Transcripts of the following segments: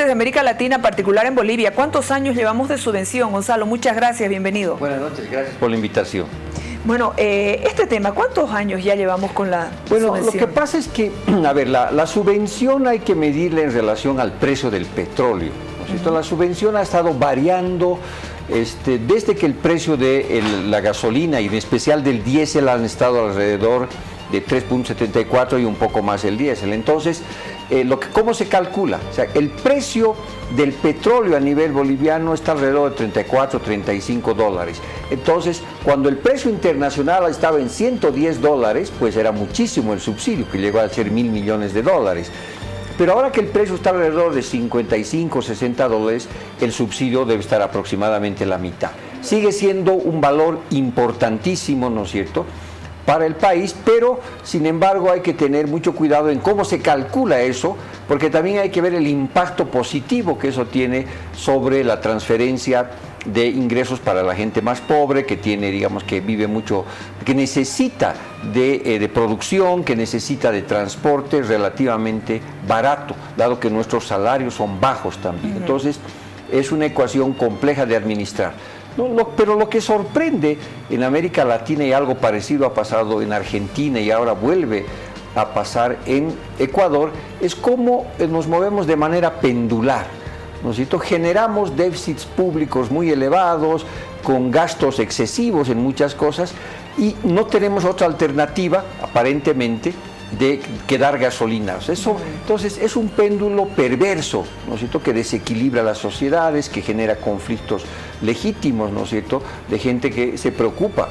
de América Latina, en particular en Bolivia. ¿Cuántos años llevamos de subvención, Gonzalo? Muchas gracias, bienvenido. Buenas noches, gracias por la invitación. Bueno, este tema, ¿cuántos años ya llevamos con la subvención? Lo que pasa es que, a ver, la subvención hay que medirla en relación al precio del petróleo, ¿no es cierto? La subvención ha estado variando desde que el precio de la gasolina y en especial del diésel han estado alrededor de 3.74 y un poco más el diésel. Entonces, ¿cómo se calcula? O sea, el precio del petróleo a nivel boliviano está alrededor de 34, 35 dólares. Entonces, cuando el precio internacional estaba en 110 dólares, pues era muchísimo el subsidio, que llegó a ser 1.000 millones de dólares. Pero ahora que el precio está alrededor de 55, 60 dólares, el subsidio debe estar aproximadamente la mitad. Sigue siendo un valor importantísimo, ¿no es cierto?, para el país, pero sin embargo hay que tener mucho cuidado en cómo se calcula eso, porque también hay que ver el impacto positivo que eso tiene sobre la transferencia de ingresos para la gente más pobre, que tiene, digamos, que vive mucho, que necesita de producción, que necesita de transporte relativamente barato, dado que nuestros salarios son bajos también. Entonces, es una ecuación compleja de administrar. Pero lo que sorprende en América Latina, y algo parecido ha pasado en Argentina y ahora vuelve a pasar en Ecuador, es cómo nos movemos de manera pendular, ¿no es cierto? Generamos déficits públicos muy elevados, con gastos excesivos en muchas cosas, y no tenemos otra alternativa, aparentemente, que dar gasolina. Entonces es un péndulo perverso, ¿no es cierto?, que desequilibra las sociedades, que genera conflictos legítimos, ¿no es cierto?, de gente que se preocupa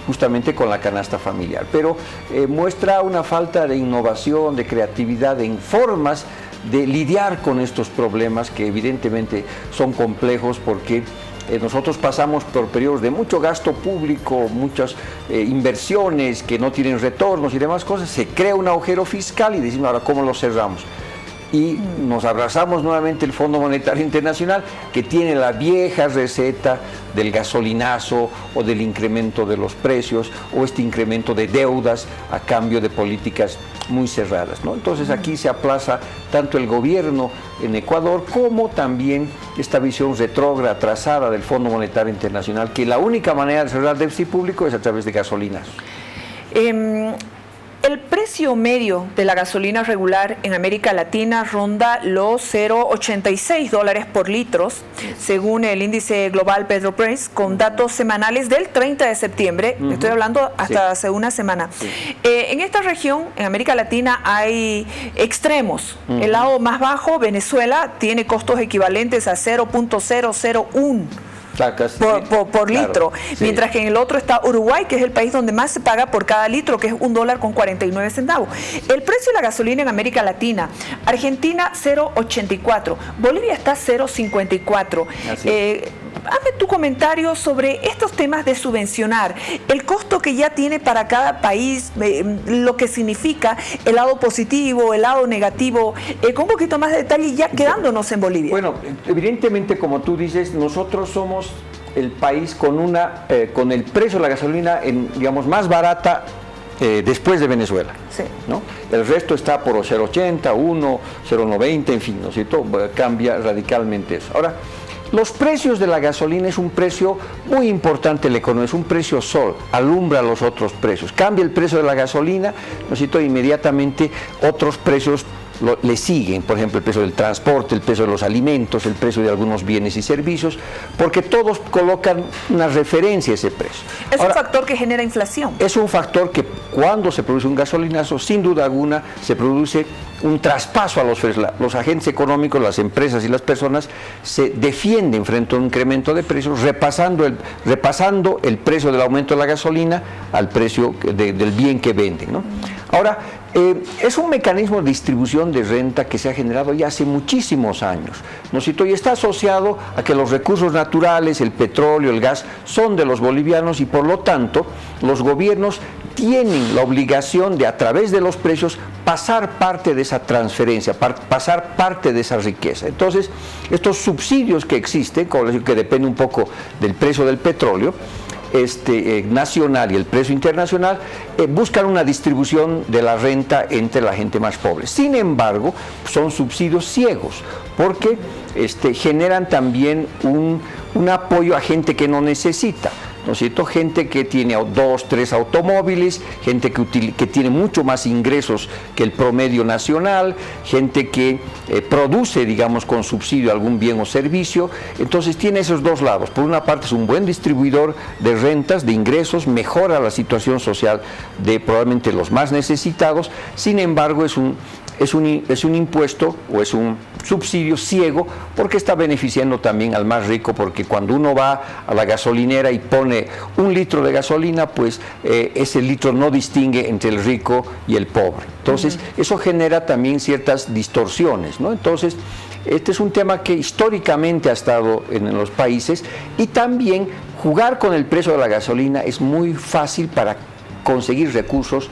justamente con la canasta familiar, pero muestra una falta de innovación, de creatividad en formas de lidiar con estos problemas que evidentemente son complejos, porque nosotros pasamos por periodos de mucho gasto público, muchas inversiones que no tienen retornos y demás cosas. Se crea un agujero fiscal y decimos, ahora, ¿cómo lo cerramos? Y nos abrazamos nuevamente el Fondo Monetario Internacional, que tiene la vieja receta del gasolinazo o del incremento de los precios o este incremento de deudas a cambio de políticas muy cerradas, ¿no? Entonces aquí se aplaza tanto el gobierno en Ecuador como también esta visión retrógrada, atrasada del Fondo Monetario Internacional, que la única manera de cerrar déficit público es a través de gasolinas. El precio medio de la gasolina regular en América Latina ronda los 0,86 dólares por litro, según el índice global Petroprice, con datos semanales del 30 de septiembre, estoy hablando hasta hace una semana. En esta región, en América Latina, hay extremos. El lado más bajo, Venezuela, tiene costos equivalentes a 0.001 por litro, mientras que en el otro está Uruguay, que es el país donde más se paga por cada litro, que es $1.49. El precio de la gasolina en América Latina: Argentina 0.84, Bolivia está 0.54. Hazme tu comentario sobre estos temas de subvencionar, el costo que ya tiene para cada país, lo que significa el lado positivo, el lado negativo, con un poquito más de detalle, ya quedándonos en Bolivia. Bueno, evidentemente, como tú dices, nosotros somos el país con el precio de la gasolina, digamos, más barata después de Venezuela, ¿no? El resto está por 0.80, 1, 0.90, en fin, ¿no es cierto? Cambia radicalmente eso. Ahora, los precios de la gasolina es un precio muy importante en la economía, es un precio sol, alumbra los otros precios. Cambia el precio de la gasolina, ¿no es cierto?, inmediatamente otros precios le siguen, por ejemplo, el precio del transporte, el precio de los alimentos, el precio de algunos bienes y servicios, porque todos colocan una referencia a ese precio. Es un factor que genera inflación. Es un factor que cuando se produce un gasolinazo, sin duda alguna, se produce un traspaso a los agentes económicos, las empresas y las personas se defienden frente a un incremento de precios, repasando el precio del aumento de la gasolina al precio del bien que venden, ¿no? Ahora, es un mecanismo de distribución de renta que se ha generado ya hace muchísimos años, ¿no es cierto? Y está asociado a que los recursos naturales, el petróleo, el gas, son de los bolivianos, y por lo tanto los gobiernos tienen la obligación de, a través de los precios, pasar parte de esa transferencia, pasar parte de esa riqueza. Entonces, estos subsidios que existen, que depende un poco del precio del petróleo, nacional y el precio internacional buscan una distribución de la renta entre la gente más pobre. Sin embargo, son subsidios ciegos, porque generan también un apoyo a gente que no necesita, ¿no es cierto? Gente que tiene 2, 3 automóviles, gente que tiene mucho más ingresos que el promedio nacional, gente que produce, digamos, con subsidio algún bien o servicio. Entonces tiene esos dos lados. Por una parte es un buen distribuidor de rentas, de ingresos, mejora la situación social de probablemente los más necesitados. Sin embargo, es un impuesto o es un subsidio ciego, porque está beneficiando también al más rico, porque cuando uno va a la gasolinera y pone 1 litro de gasolina, pues ese litro no distingue entre el rico y el pobre. Entonces, eso genera también ciertas distorsiones, ¿no? Entonces, este es un tema que históricamente ha estado en los países, y también jugar con el precio de la gasolina es muy fácil para conseguir recursos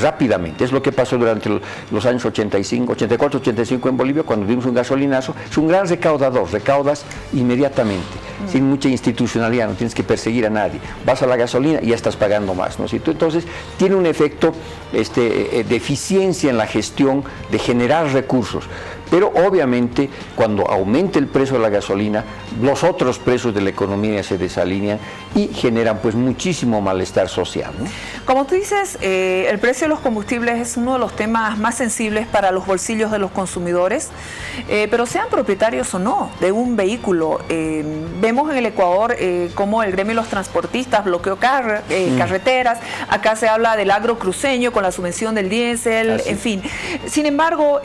rápidamente. Es lo que pasó durante los años 84, 85 en Bolivia, cuando dimos un gasolinazo. Es un gran recaudador, recaudas inmediatamente, sin mucha institucionalidad, no tienes que perseguir a nadie. Vas a la gasolina y ya estás pagando más, ¿no es cierto? Entonces, tiene un efecto de eficiencia en la gestión, de generar recursos. Pero obviamente, cuando aumente el precio de la gasolina, los otros precios de la economía se desalinean y generan pues muchísimo malestar social, ¿no? Como tú dices, el precio de los combustibles es uno de los temas más sensibles para los bolsillos de los consumidores, pero sean propietarios o no de un vehículo. Vemos en el Ecuador cómo el gremio de los transportistas bloqueó carreteras. Acá se habla del agro cruceño con la subvención del diésel, en fin. Sin embargo,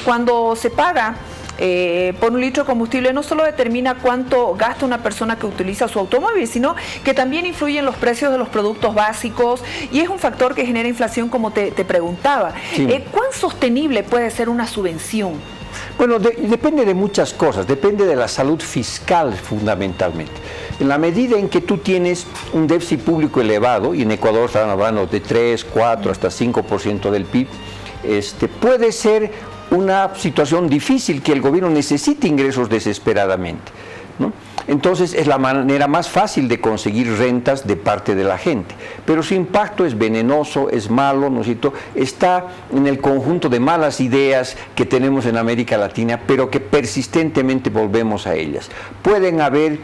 cuando se paga por 1 litro de combustible, no solo determina cuánto gasta una persona que utiliza su automóvil, sino que también influye en los precios de los productos básicos, y es un factor que genera inflación, como te preguntaba. Sí. ¿Cuán sostenible puede ser una subvención? Bueno, depende de muchas cosas, depende de la salud fiscal fundamentalmente. En la medida en que tú tienes un déficit público elevado, y en Ecuador están hablando de 3, 4, hasta 5% del PIB, puede ser una situación difícil, que el gobierno necesite ingresos desesperadamente, ¿no? Entonces es la manera más fácil de conseguir rentas de parte de la gente, pero su impacto es venenoso, es malo, ¿no es cierto? Está en el conjunto de malas ideas que tenemos en América Latina, pero que persistentemente volvemos a ellas. Pueden haber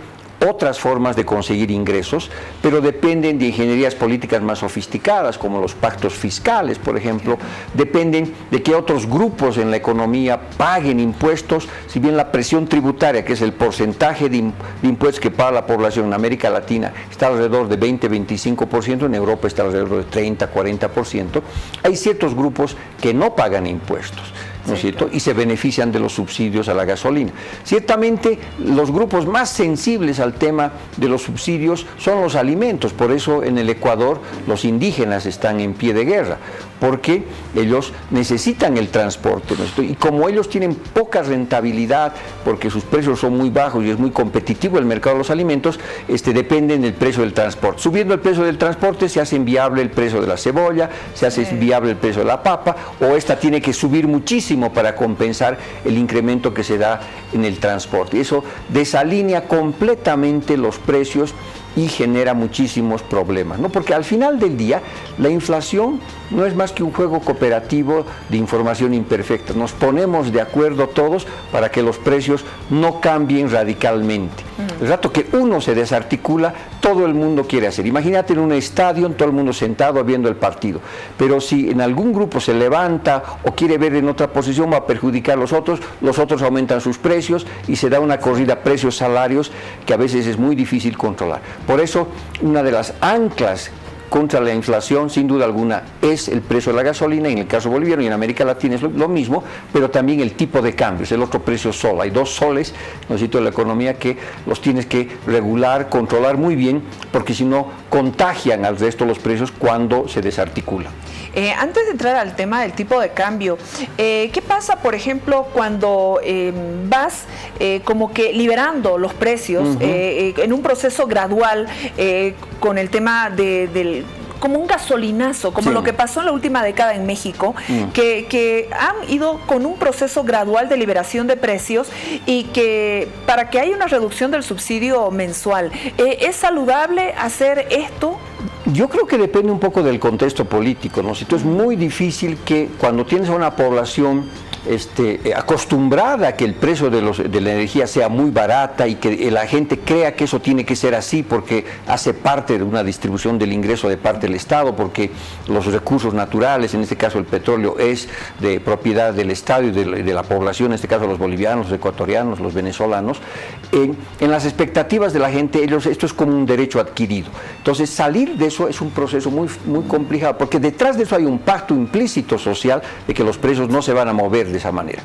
otras formas de conseguir ingresos, pero dependen de ingenierías políticas más sofisticadas, como los pactos fiscales, por ejemplo. Dependen de que otros grupos en la economía paguen impuestos. Si bien la presión tributaria, que es el porcentaje de impuestos que paga la población en América Latina, está alrededor de 20-25%, en Europa está alrededor de 30-40%, hay ciertos grupos que no pagan impuestos, ¿no es cierto? Y se benefician de los subsidios a la gasolina. Ciertamente, los grupos más sensibles al tema de los subsidios son los alimentos. Por eso en el Ecuador los indígenas están en pie de guerra, porque ellos necesitan el transporte, ¿no es cierto? Y como ellos tienen poca rentabilidad, porque sus precios son muy bajos y es muy competitivo el mercado de los alimentos, dependen del precio del transporte. Subiendo el precio del transporte, se hace inviable el precio de la cebolla, se hace inviable el precio de la papa, o esta tiene que subir muchísimo para compensar el incremento que se da en el transporte. Eso desalinea completamente los precios y genera muchísimos problemas, ¿no? Porque al final del día, la inflación no es más que un juego cooperativo de información imperfecta. Nos ponemos de acuerdo todos para que los precios no cambien radicalmente. El rato que uno se desarticula, todo el mundo quiere hacer. Imagínate en un estadio, todo el mundo sentado viendo el partido. Pero si en algún grupo se levanta o quiere ver en otra posición, va a perjudicar a los otros aumentan sus precios y se da una corrida precios-salarios que a veces es muy difícil controlar. Por eso, una de las anclas contra la inflación, sin duda alguna, es el precio de la gasolina. En el caso boliviano y en América Latina es lo mismo, pero también el tipo de cambio, es el otro precio sol. Hay 2 soles, ¿no es cierto?, de la economía, que los tienes que regular, controlar muy bien, porque si no, contagian al resto los precios cuando se desarticulan. Antes de entrar al tema del tipo de cambio, ¿qué pasa, por ejemplo, cuando vas como que liberando los precios en un proceso gradual con el tema del como un gasolinazo, como Sí. lo que pasó en la última década en México, que han ido con un proceso gradual de liberación de precios y que para que haya una reducción del subsidio mensual. ¿Es saludable hacer esto? Yo creo que depende un poco del contexto político, ¿no? Es muy difícil que cuando tienes a una población acostumbrada a que el precio de la energía sea muy barata y que la gente crea que eso tiene que ser así porque hace parte de una distribución del ingreso de parte del Estado, porque los recursos naturales, en este caso el petróleo, es de propiedad del Estado y de la población, en este caso los bolivianos, los ecuatorianos, los venezolanos. En las expectativas de la gente, esto es como un derecho adquirido. Entonces, salir de eso es un proceso muy, muy complicado, porque detrás de eso hay un pacto implícito social de que los precios no se van a mover de esa manera.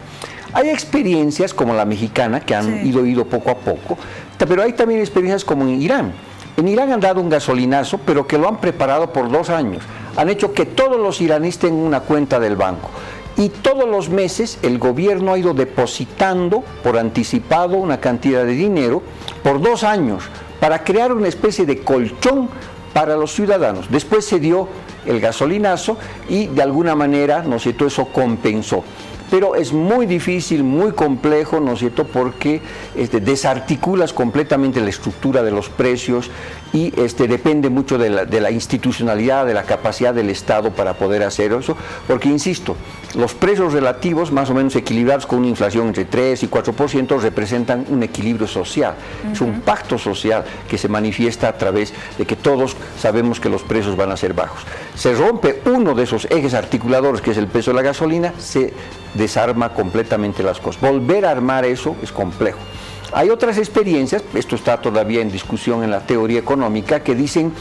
Hay experiencias como la mexicana que han ido poco a poco, pero hay también experiencias como en Irán. En Irán han dado un gasolinazo, pero que lo han preparado por 2 años. Han hecho que todos los iraníes tengan una cuenta del banco. Y todos los meses el gobierno ha ido depositando por anticipado una cantidad de dinero por 2 años para crear una especie de colchón para los ciudadanos. Después se dio el gasolinazo y de alguna manera, ¿no es cierto?, eso compensó. Pero es muy difícil, muy complejo, ¿no es cierto?, porque desarticulas completamente la estructura de los precios y depende mucho de la institucionalidad, de la capacidad del Estado para poder hacer eso, porque insisto, los precios relativos más o menos equilibrados con una inflación entre 3 y 4% representan un equilibrio social, es un pacto social que se manifiesta a través de que todos sabemos que los precios van a ser bajos. Se rompe uno de esos ejes articuladores, que es el precio de la gasolina, se desarma completamente las cosas. Volver a armar eso es complejo. Hay otras experiencias, esto está todavía en discusión en la teoría económica, que dicen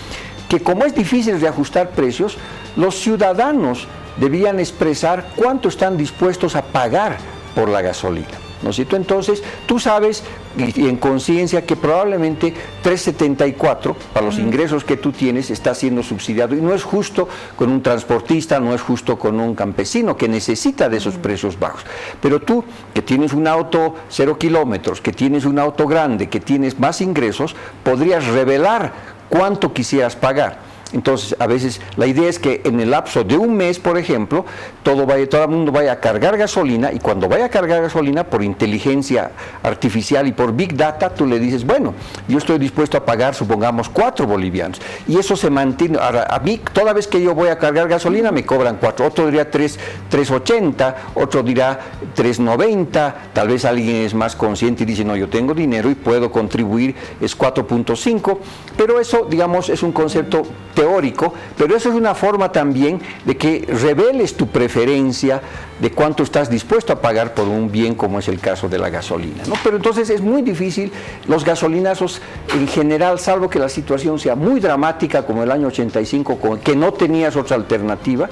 que como es difícil reajustar precios, los ciudadanos deberían expresar cuánto están dispuestos a pagar por la gasolina, ¿no es cierto? Entonces, tú sabes y en conciencia que probablemente 3.74 para los ingresos que tú tienes está siendo subsidiado, y no es justo con un transportista, no es justo con un campesino que necesita de esos precios bajos. Pero tú, que tienes un auto 0 kilómetros, que tienes un auto grande, que tienes más ingresos, podrías revelar cuánto quisieras pagar. Entonces, a veces la idea es que en el lapso de un mes, por ejemplo, todo el mundo vaya a cargar gasolina, y cuando vaya a cargar gasolina, por inteligencia artificial y por Big Data, tú le dices, bueno, yo estoy dispuesto a pagar, supongamos, 4 bolivianos. Y eso se mantiene. Ahora, a mí, toda vez que yo voy a cargar gasolina, me cobran 4. Otro dirá 3.80, otro dirá 3.90. Tal vez alguien es más consciente y dice, no, yo tengo dinero y puedo contribuir, es 4.5. Pero eso, digamos, es un concepto teórico, pero eso es una forma también de que reveles tu preferencia de cuánto estás dispuesto a pagar por un bien como es el caso de la gasolina, ¿no? Pero entonces es muy difícil. Los gasolinazos en general, salvo que la situación sea muy dramática como el año 85, que no tenías otra alternativa,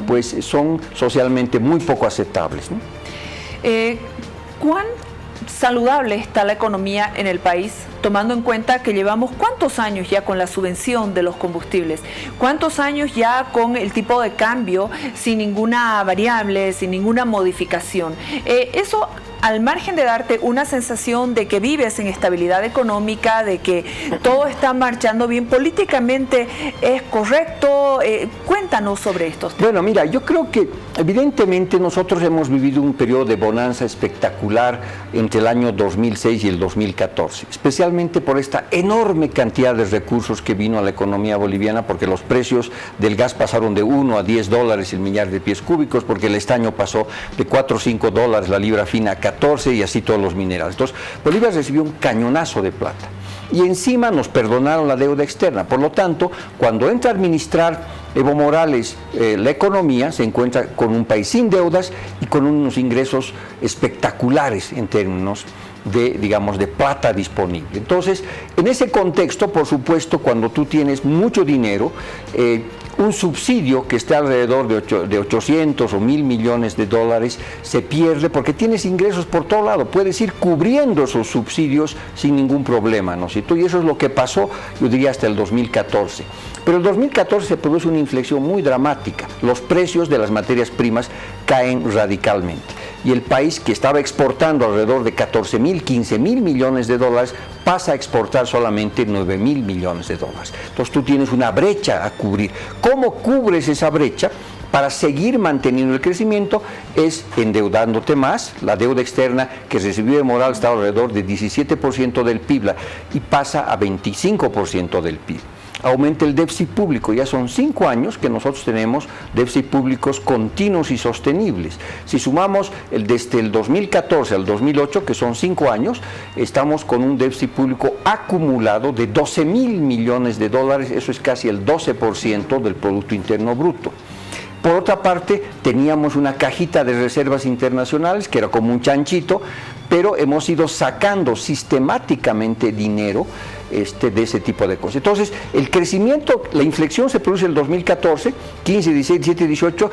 pues son socialmente muy poco aceptables, ¿no? ¿Cuán saludable está la economía en el país, tomando en cuenta que llevamos cuántos años ya con la subvención de los combustibles, cuántos años ya con el tipo de cambio sin ninguna variable, sin ninguna modificación? Eso, al margen de darte una sensación de que vives en estabilidad económica, de que todo está marchando bien, políticamente es correcto. Cuéntanos sobre estos temas. Bueno, mira, yo creo que evidentemente nosotros hemos vivido un periodo de bonanza espectacular entre el año 2006 y el 2014, especialmente por esta enorme cantidad de recursos que vino a la economía boliviana, porque los precios del gas pasaron de 1 a 10 dólares el millar de pies cúbicos, porque el estaño pasó de 4 o 5 dólares la libra fina a 14, y así todos los minerales. Entonces, Bolivia recibió un cañonazo de plata. Y encima nos perdonaron la deuda externa. Por lo tanto, cuando entra a administrar Evo Morales la economía, se encuentra con un país sin deudas y con unos ingresos espectaculares en términos de, digamos, de plata disponible. Entonces, en ese contexto, por supuesto, cuando tú tienes mucho dinero, un subsidio que esté alrededor de 800 o 1.000 millones de dólares se pierde, porque tienes ingresos por todo lado, puedes ir cubriendo esos subsidios sin ningún problema, ¿no es cierto? Y eso es lo que pasó, yo diría, hasta el 2014. Pero en el 2014 se produce una inflexión muy dramática, los precios de las materias primas caen radicalmente. y el país que estaba exportando alrededor de 14.000, 15.000 millones de dólares pasa a exportar solamente 9.000 millones de dólares. Entonces tú tienes una brecha a cubrir. ¿Cómo cubres esa brecha? Para seguir manteniendo el crecimiento es endeudándote más. La deuda externa que recibió de Morales estaba alrededor de 17% del PIB y pasa a 25% del PIB. Aumenta el déficit público, ya son 5 años que nosotros tenemos déficit públicos continuos y sostenibles. Si sumamos desde el 2014 al 2008, que son 5 años, estamos con un déficit público acumulado de 12.000 millones de dólares, eso es casi el 12% del Producto Interno Bruto. Por otra parte, teníamos una cajita de reservas internacionales, que era como un chanchito, pero hemos ido sacando sistemáticamente dinero de ese tipo de cosas. Entonces, el crecimiento, la inflexión se produce en el 2014, 15, 16, 17, 18,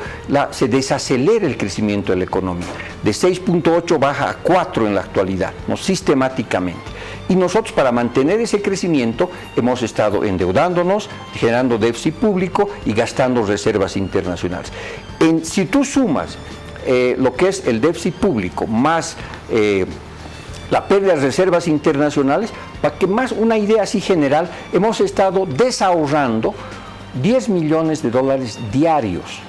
se desacelera el crecimiento de la economía. De 6.8 baja a 4 en la actualidad, ¿no? Sistemáticamente. Y nosotros, para mantener ese crecimiento, hemos estado endeudándonos, generando déficit público y gastando reservas internacionales. Si tú sumas lo que es el déficit público más la pérdida de reservas internacionales, para que más una idea así general, hemos estado desahorrando 10 millones de dólares diarios,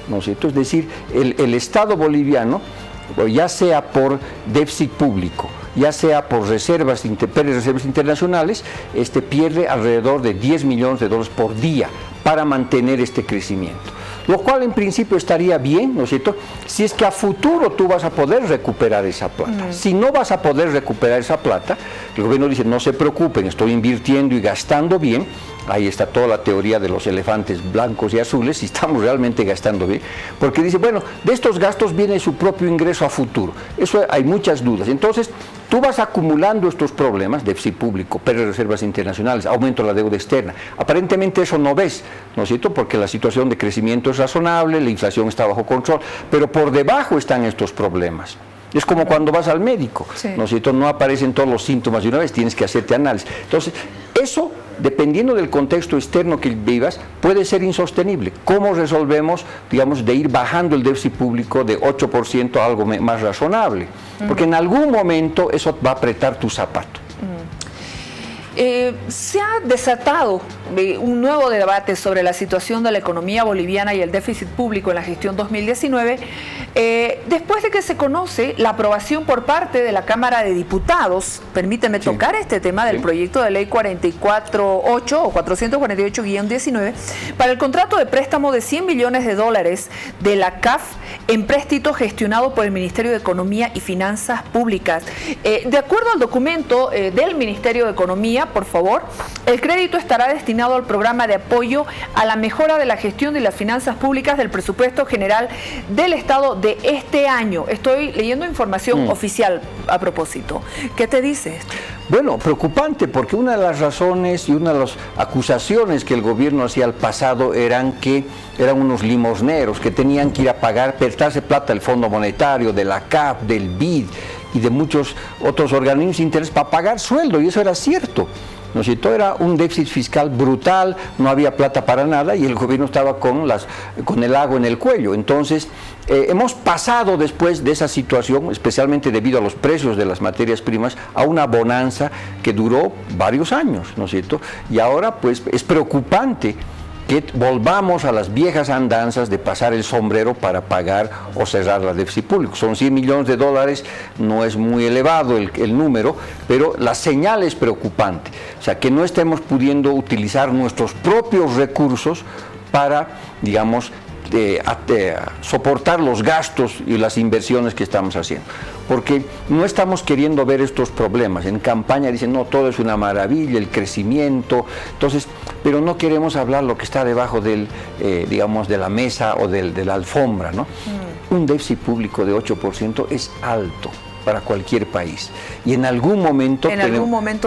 ¿no es cierto? Es decir, el Estado boliviano, ya sea por déficit público, ya sea por pérdida de reservas internacionales, pierde alrededor de 10 millones de dólares por día para mantener este crecimiento. Lo cual en principio estaría bien, ¿no es cierto?, si es que a futuro tú vas a poder recuperar esa plata. Si no vas a poder recuperar esa plata, el gobierno dice, no se preocupen, estoy invirtiendo y gastando bien. Ahí está toda la teoría de los elefantes blancos y azules, si estamos realmente gastando bien, porque dice, bueno, de estos gastos viene su propio ingreso a futuro. Eso hay muchas dudas. Entonces, tú vas acumulando estos problemas, déficit público, pérdida de reservas internacionales, aumento de la deuda externa. Aparentemente eso no ves, ¿no es cierto?, porque la situación de crecimiento es razonable, la inflación está bajo control, pero por debajo están estos problemas. Es como cuando vas al médico, sí, ¿no es cierto?, no aparecen todos los síntomas de una vez, tienes que hacerte análisis. Entonces, eso, dependiendo del contexto externo que vivas, puede ser insostenible. ¿Cómo resolvemos, digamos, de ir bajando el déficit público de 8% a algo más razonable? Porque en algún momento eso va a apretar tu zapato. Se ha desatado un nuevo debate sobre la situación de la economía boliviana y el déficit público en la gestión 2019, después de que se conoce la aprobación por parte de la Cámara de Diputados, permíteme tocar este tema del proyecto de ley 448 o 448-19, para el contrato de préstamo de 100 millones de dólares de la CAF en préstito gestionado por el Ministerio de Economía y Finanzas Públicas. De acuerdo al documento del Ministerio de Economía, por favor, el crédito estará destinado al programa de apoyo a la mejora de la gestión de las finanzas públicas del presupuesto general del Estado de este año. Estoy leyendo información oficial a propósito. ¿Qué te dice esto? Bueno, preocupante, porque una de las razones y una de las acusaciones que el gobierno hacía al pasado eran que eran unos limosneros que tenían que ir a pagar, prestarse plata del Fondo Monetario, de la CAF, del BID y de muchos otros organismos de interés para pagar sueldo, y eso era cierto, ¿no es cierto? Era un déficit fiscal brutal, no había plata para nada y el gobierno estaba con el agua en el cuello. Entonces, hemos pasado después de esa situación, especialmente debido a los precios de las materias primas, a una bonanza que duró varios años, ¿no es cierto? Y ahora, pues, es preocupante que volvamos a las viejas andanzas de pasar el sombrero para pagar o cerrar el déficit público. Son 100 millones de dólares, no es muy elevado el número, pero la señal es preocupante. O sea, que no estemos pudiendo utilizar nuestros propios recursos para, digamos, soportar los gastos y las inversiones que estamos haciendo, porque no estamos queriendo ver estos problemas. En campaña dicen, no, todo es una maravilla, el crecimiento, entonces, pero no queremos hablar lo que está debajo del, digamos, de la mesa o de la alfombra, ¿no? Un déficit público de 8% es alto para cualquier país, y en algún momento,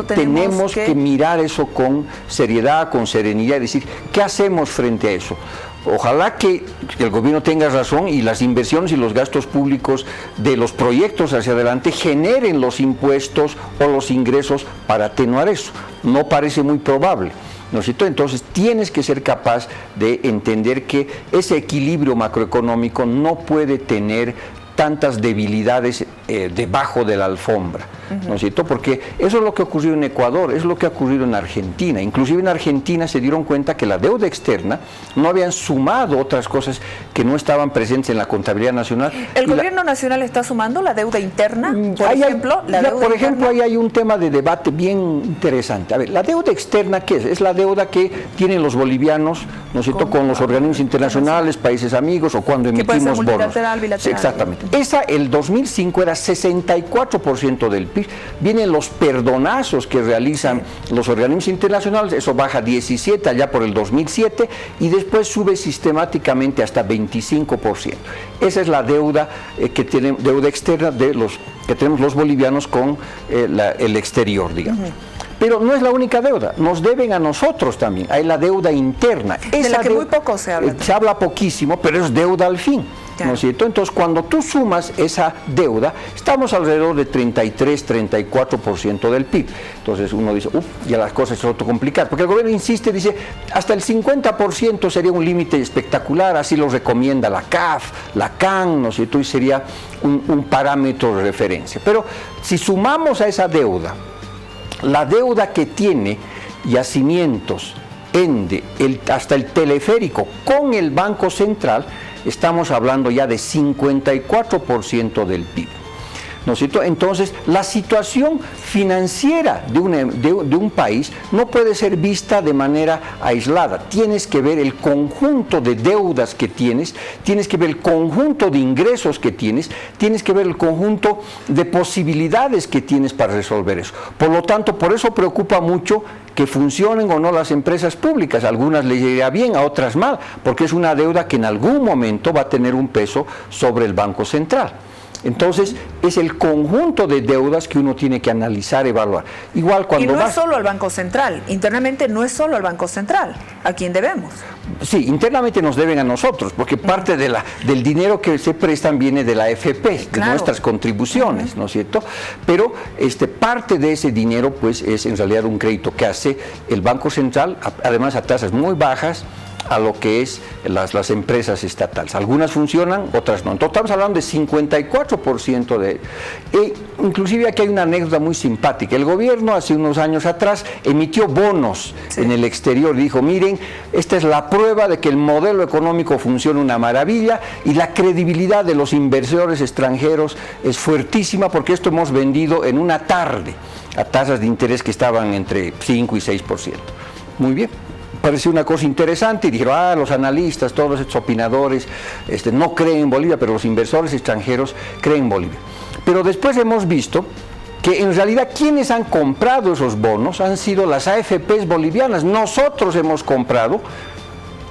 tenemos que mirar eso con seriedad, con serenidad, y decir, ¿qué hacemos frente a eso? Ojalá que el gobierno tenga razón y las inversiones y los gastos públicos de los proyectos hacia adelante generen los impuestos o los ingresos para atenuar eso. No parece muy probable, ¿no es cierto? Entonces tienes que ser capaz de entender que ese equilibrio macroeconómico no puede tener tantas debilidades debajo de la alfombra, ¿no es cierto? Porque eso es lo que ocurrió en Ecuador, es lo que ha ocurrido en Argentina. Inclusive en Argentina se dieron cuenta que la deuda externa no habían sumado otras cosas que no estaban presentes en la contabilidad nacional. ¿El gobierno nacional está sumando la deuda interna? Por ejemplo, ahí hay un tema de debate bien interesante. A ver, la deuda externa, ¿qué es? Es la deuda que tienen los bolivianos, ¿no es cierto?, con los organismos internacionales, países amigos o cuando emitimos bonos. Bilateral. Sí, exactamente. Esa, el 2005 era 64% del PIB. Vienen los perdonazos que realizan los organismos internacionales, eso baja 17 allá por el 2007 y después sube sistemáticamente hasta 25%. Esa es la deuda deuda externa que tenemos los bolivianos con el exterior, digamos. Pero no es la única deuda, nos deben a nosotros también, hay la deuda interna. De la que muy poco se habla. Se habla poquísimo, pero es deuda al fin. Claro. ¿No es cierto? Entonces, cuando tú sumas esa deuda, estamos alrededor de 33-34% del PIB. Entonces uno dice, ya las cosas se complican, porque el gobierno insiste, dice, hasta el 50% sería un límite espectacular, así lo recomienda la CAF, la CAN, ¿no es cierto? Y sería un parámetro de referencia. Pero si sumamos a esa deuda, la deuda que tiene Yacimientos, ENDE, hasta el teleférico con el Banco Central, estamos hablando ya de 54% del PIB, ¿no es cierto? Entonces, la situación financiera de un país no puede ser vista de manera aislada. Tienes que ver el conjunto de deudas que tienes que ver el conjunto de ingresos que tienes que ver el conjunto de posibilidades que tienes para resolver eso. Por lo tanto, por eso preocupa mucho que funcionen o no las empresas públicas. A algunas les irá bien, a otras mal, porque es una deuda que en algún momento va a tener un peso sobre el Banco Central. Entonces, es el conjunto de deudas que uno tiene que analizar, evaluar. Igual cuando y no es solo al Banco Central, internamente no es solo al Banco Central, ¿a quién debemos? Sí, internamente nos deben a nosotros, porque parte del dinero que se prestan viene de la AFP, de nuestras contribuciones, ¿no es cierto? Pero parte de ese dinero, pues, es en realidad un crédito que hace el Banco Central, además a tasas muy bajas, a lo que es las empresas estatales. Algunas funcionan, otras no. Entonces estamos hablando de 54% de... inclusive aquí hay una anécdota muy simpática. El gobierno hace unos años atrás emitió bonos en el exterior. Dijo, miren, esta es la prueba de que el modelo económico funciona una maravilla y la credibilidad de los inversores extranjeros es fuertísima porque esto hemos vendido en una tarde a tasas de interés que estaban entre 5 y 6%. Muy bien. Pareció una cosa interesante y dijeron, los analistas, todos estos opinadores no creen en Bolivia, pero los inversores extranjeros creen en Bolivia. Pero después hemos visto que en realidad quienes han comprado esos bonos han sido las AFPs bolivianas. Nosotros hemos comprado,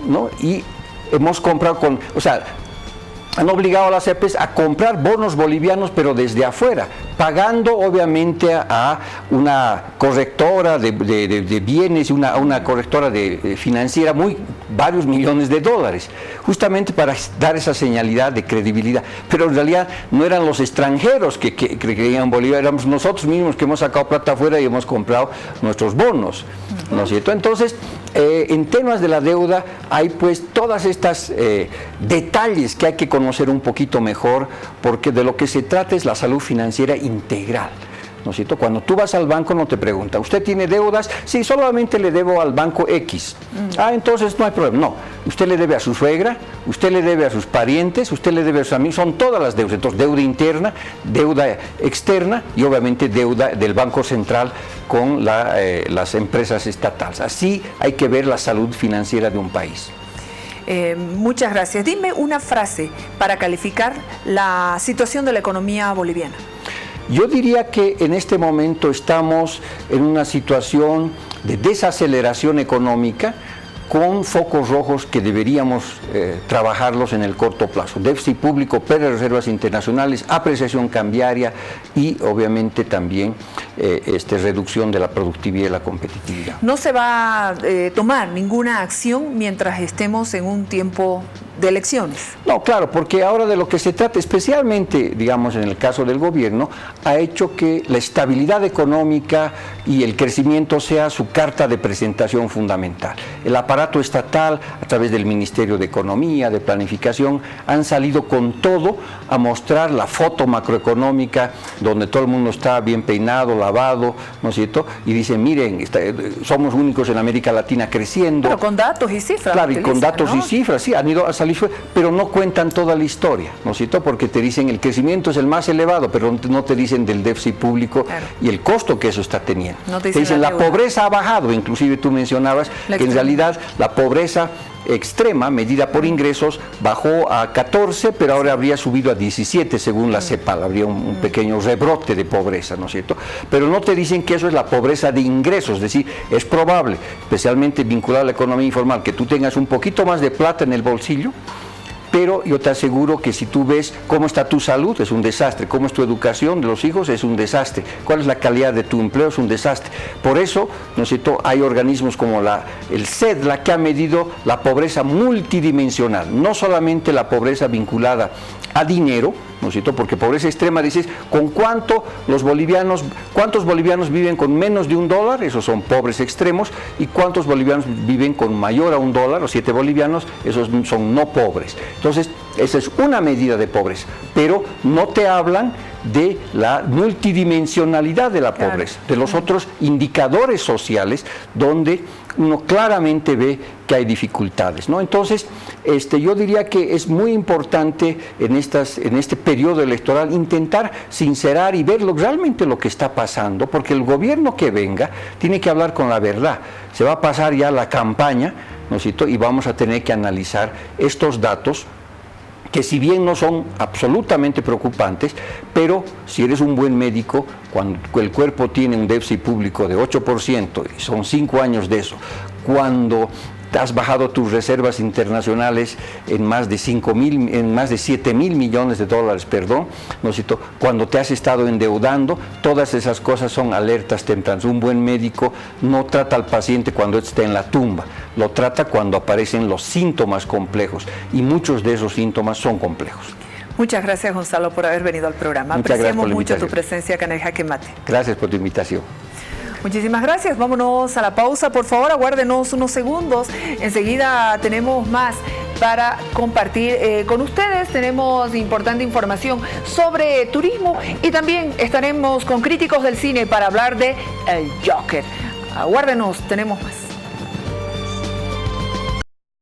¿no? Y hemos comprado han obligado a las AFPs a comprar bonos bolivianos, pero desde afuera, pagando obviamente a una correctora de bienes, una correctora financiera, varios millones de dólares, justamente para dar esa señalidad de credibilidad. Pero en realidad no eran los extranjeros que creían en Bolivia, éramos nosotros mismos que hemos sacado plata afuera y hemos comprado nuestros bonos, ¿no es cierto? Entonces, en temas de la deuda hay pues todas estas detalles que hay que conocer un poquito mejor, porque de lo que se trata es la salud financiera integral, ¿no es cierto? Cuando tú vas al banco no te pregunta, ¿usted tiene deudas? Sí, solamente le debo al banco X. Entonces no hay problema. No, usted le debe a su suegra, usted le debe a sus parientes, usted le debe a sus amigos, son todas las deudas. Entonces, deuda interna, deuda externa y obviamente deuda del Banco Central con las empresas estatales. Así hay que ver la salud financiera de un país. Muchas gracias. Dime una frase para calificar la situación de la economía boliviana. Yo diría que en este momento estamos en una situación de desaceleración económica con focos rojos que deberíamos trabajarlos en el corto plazo. Déficit público, pérdida de reservas internacionales, apreciación cambiaria y obviamente también reducción de la productividad y la competitividad. No se va a tomar ninguna acción mientras estemos en un tiempo de elecciones. No, claro, porque ahora de lo que se trata, especialmente, digamos, en el caso del gobierno, ha hecho que la estabilidad económica y el crecimiento sea su carta de presentación fundamental. El aparato estatal, a través del Ministerio de Economía, de Planificación, han salido con todo a mostrar la foto macroeconómica, donde todo el mundo está bien peinado, lavado, ¿no es cierto? Y dicen, miren, somos únicos en América Latina creciendo. Pero con datos y cifras. Claro, y con datos, ¿no?, y cifras, sí, han ido a salir, pero no cuentan toda la historia, ¿no es cierto? Porque te dicen el crecimiento es el más elevado, pero no te dicen del déficit público, claro, y el costo que eso está teniendo. No te dicen la pobreza ha bajado, inclusive tú mencionabas que en realidad la pobreza extrema, medida por ingresos, bajó a 14, pero ahora habría subido a 17 según la CEPAL, habría un pequeño rebrote de pobreza, ¿no es cierto? Pero no te dicen que eso es la pobreza de ingresos, es decir, es probable, especialmente vinculado a la economía informal, que tú tengas un poquito más de plata en el bolsillo, pero yo te aseguro que si tú ves cómo está tu salud, es un desastre, cómo es tu educación de los hijos, es un desastre, cuál es la calidad de tu empleo, es un desastre. Por eso, ¿no es cierto?, hay organismos como el CEDLA que ha medido la pobreza multidimensional, no solamente la pobreza vinculada a dinero, ¿no es cierto?, porque pobreza extrema dices, ¿con cuántos bolivianos viven con menos de $1? Esos son pobres extremos. ¿Y cuántos bolivianos viven con mayor a $1? Los 7 bolivianos, esos son no pobres. Entonces, esa es una medida de pobreza, pero no te hablan de la multidimensionalidad de la pobreza, de los otros indicadores sociales donde uno claramente ve que hay dificultades, ¿no? Entonces, yo diría que es muy importante en este periodo electoral intentar sincerar y ver realmente lo que está pasando, porque el gobierno que venga tiene que hablar con la verdad. Se va a pasar ya la campaña, ¿no es cierto?, y vamos a tener que analizar estos datos que si bien no son absolutamente preocupantes, pero si eres un buen médico, cuando el cuerpo tiene un déficit público de 8%, y son 5 años de eso, cuando has bajado tus reservas internacionales en más de 7 mil millones de dólares, perdón, ¿no es cierto?, cuando te has estado endeudando, todas esas cosas son alertas tempranas. Un buen médico no trata al paciente cuando está en la tumba, lo trata cuando aparecen los síntomas complejos, y muchos de esos síntomas son complejos. Muchas gracias, Gonzalo, por haber venido al programa. Apreciamos mucho tu presencia acá en el Jaque Mate. Gracias por tu invitación. Muchísimas gracias. Vámonos a la pausa, por favor, aguárdenos unos segundos. Enseguida tenemos más para compartir con ustedes. Tenemos importante información sobre turismo y también estaremos con críticos del cine para hablar de El Joker. Aguárdenos, tenemos más.